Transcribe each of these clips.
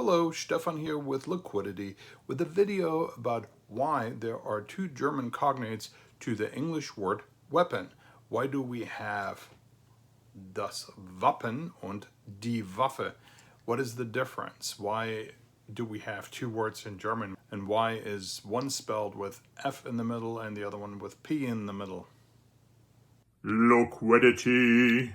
Hello, Stephan here with Liquidity with a video about why there are two German cognates to the English word weapon. Why do we have das Wappen und die Waffe? What is the difference? Why do we have two words in German? And why is one spelled with F in the middle and the other one with P in the middle? Liquidity.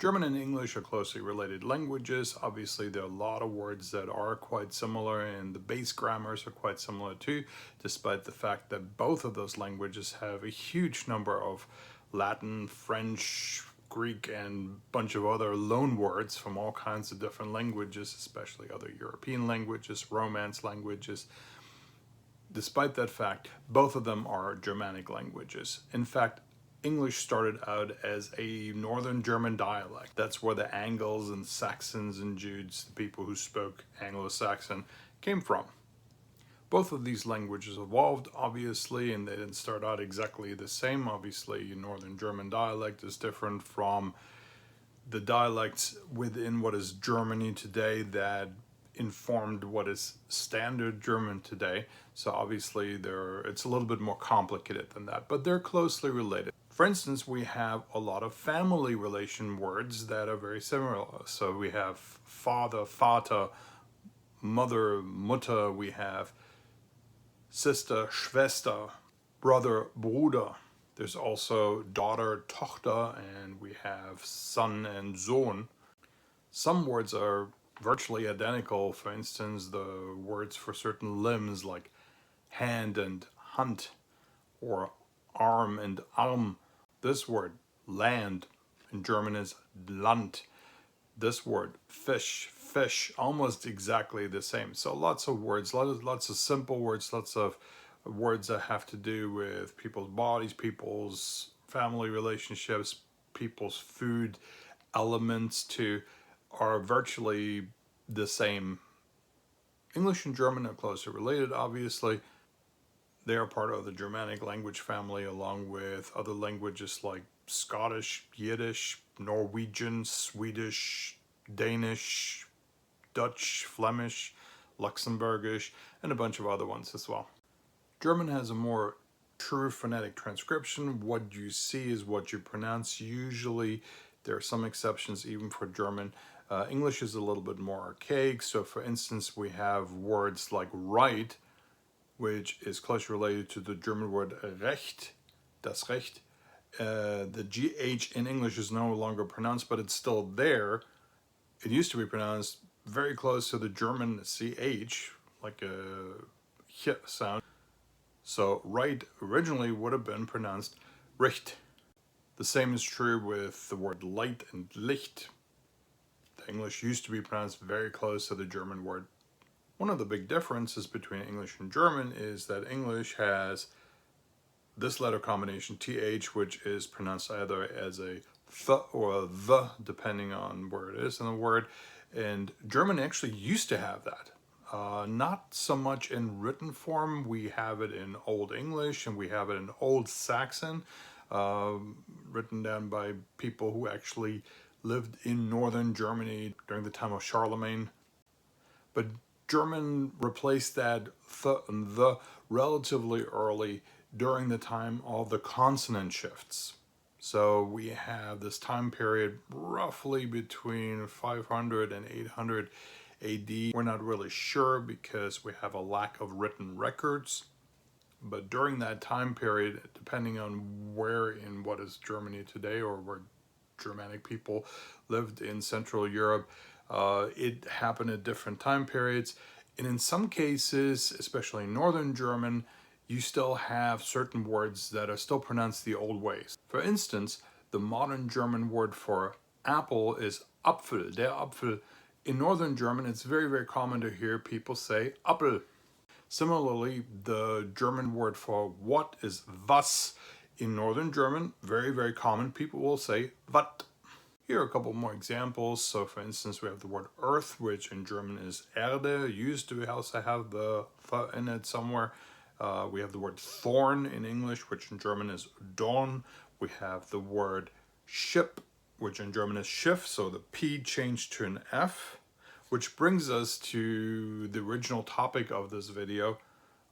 German and English are closely related languages. Obviously, there are a lot of words that are quite similar, and the base grammars are quite similar too, despite the fact that both of those languages have a huge number of Latin, French, Greek, and a bunch of other loan words from all kinds of different languages, especially other European languages, Romance languages. Despite that fact, both of them are Germanic languages. In fact, English started out as a northern German dialect. That's where the Angles and Saxons and Jutes, the people who spoke Anglo-Saxon, came from. Both of these languages evolved, obviously, and they didn't start out exactly the same. Obviously, northern German dialect is different from the dialects within what is Germany today that informed what is standard German today. So obviously it's a little bit more complicated than that, but they're closely related. For instance, we have a lot of family relation words that are very similar. So we have father, Vater, mother, Mutter, we have sister, Schwester, brother, Bruder. There's also daughter, Tochter, and we have son and Sohn. Some words are virtually identical. For instance, the words for certain limbs like hand and Hand, or arm and Arm. This word, land, in German is Land. This word, fish, fish, almost exactly the same. So lots of words, lots of simple words, lots of words that have to do with people's bodies, people's family relationships, people's food elements too, are virtually the same. English and German are closely related, obviously. They are part of the Germanic language family, along with other languages like Scottish, Yiddish, Norwegian, Swedish, Danish, Dutch, Flemish, Luxembourgish, and a bunch of other ones as well. German has a more true phonetic transcription. What you see is what you pronounce. Usually, there are some exceptions even for German. English is a little bit more archaic. So for instance, we have words like right, which is closely related to the German word Recht, das Recht. The GH in English is no longer pronounced, but it's still there. It used to be pronounced very close to the German CH, like a H sound. So right originally would have been pronounced Recht. The same is true with the word light and Licht. The English used to be pronounced very close to the German word. One of the big differences between English and German is that English has this letter combination, TH, which is pronounced either as a th or a the, depending on where it is in the word. And German actually used to have that. Not so much in written form. We have it in Old English and we have it in Old Saxon, written down by people who actually lived in northern Germany during the time of Charlemagne. But German replaced that th and the relatively early during the time of the consonant shifts. So we have this time period roughly between 500 and 800 AD. We're not really sure because we have a lack of written records. But during that time period, depending on where in what is Germany today or where Germanic people lived in Central Europe, it happened at different time periods. And in some cases, especially in Northern German, you still have certain words that are still pronounced the old ways. For instance, the modern German word for apple is Apfel, der Apfel. In Northern German, it's very, very common to hear people say Apfel. Similarly, the German word for what is was. In Northern German, very, very common, people will say wat. Here are a couple more examples. So for instance, we have the word earth, which in German is Erde. Used to also have the th in it somewhere. We have the word thorn in English, which in German is Dorn. We have the word ship, which in German is Schiff, so the P changed to an F. Which brings us to the original topic of this video,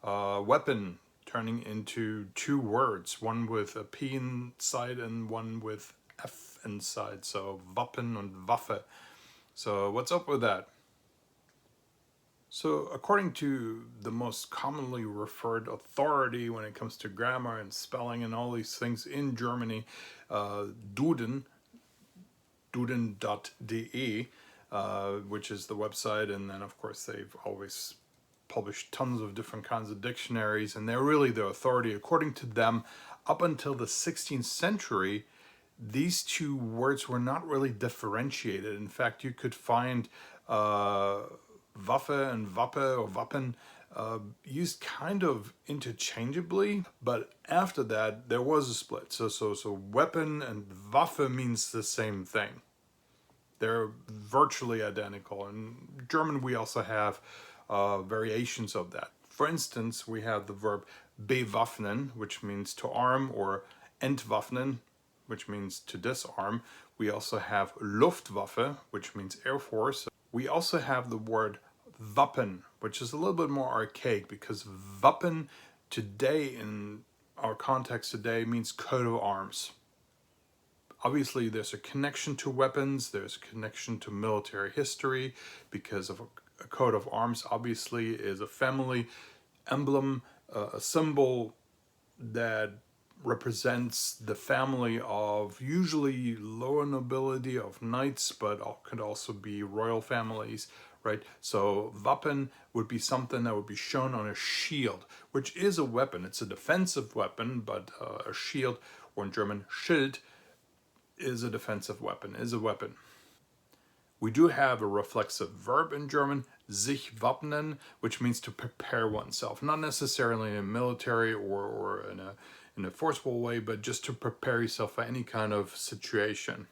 Wappen turning into two words, one with a P inside and one with F inside, so Wappen and Waffe. So what's up with that? So according to the most commonly referred authority when it comes to grammar and spelling and all these things in Germany, Duden, duden.de, which is the website, and then of course they've always published tons of different kinds of dictionaries, and they're really the authority. According to them, up until the 16th century, these two words were not really differentiated. In fact, you could find Waffe and Wappe or Wappen used kind of interchangeably, but after that there was a split. So weapon and Waffe means the same thing. They're virtually identical. In German, we also have variations of that. For instance, we have the verb bewaffnen, which means to arm, or entwaffnen, which means to disarm. We also have Luftwaffe, which means Air Force. We also have the word Wappen, which is a little bit more archaic, because Wappen today, in our context today, means coat of arms. Obviously, there's a connection to weapons, there's a connection to military history, because of a coat of arms obviously is a family emblem, a symbol that represents the family of usually lower nobility, of knights, but could also be royal families, right? So Wappen would be something that would be shown on a shield, which is a weapon. It's a defensive weapon, but a shield, or in German Schild, is a defensive weapon, is a weapon. We do have a reflexive verb in German, sich wappnen, which means to prepare oneself, not necessarily in a military or in a forceful way, but just to prepare yourself for any kind of situation.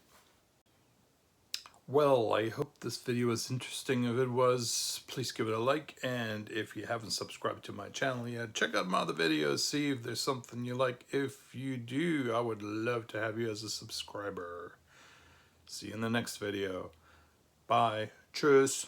Well, I hope this video was interesting. If it was, please give it a like, and if you haven't subscribed to my channel yet, check out my other videos, see if there's something you like. If you do, I would love to have you as a subscriber. See you in the next video. Bye. Tschüss.